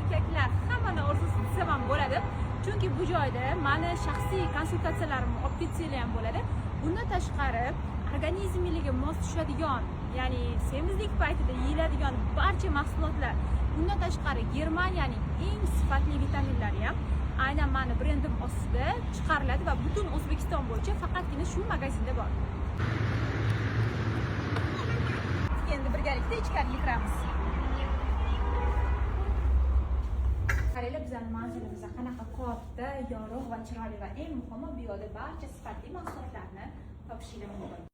erkaklar hammani orzusi desam ham bo'ladi. Chunki bu joyda meni shaxsiy konsultatsiyalarimni olib ketsanglar ham bo'ladi. Bundan tashqari organizmingizga mos tushadigan, ya'ni semizlik paytida yeyiladigan barcha mahsulotlar, bundan tashqari Germaniyaning eng sifatli vitaminlari ham aynan meni brendim ostida chiqariladi va butun O'zbekiston bo'yicha faqatgina shu magazinda bor. Endi birgalikda ichkariga kiramiz. Qaranglar, bizning manzilimiz qanaqa katta, yorug' va chiroyli va eng muhimi bu yerda barcha sifatli mahsulotlarni topishingiz mumkin.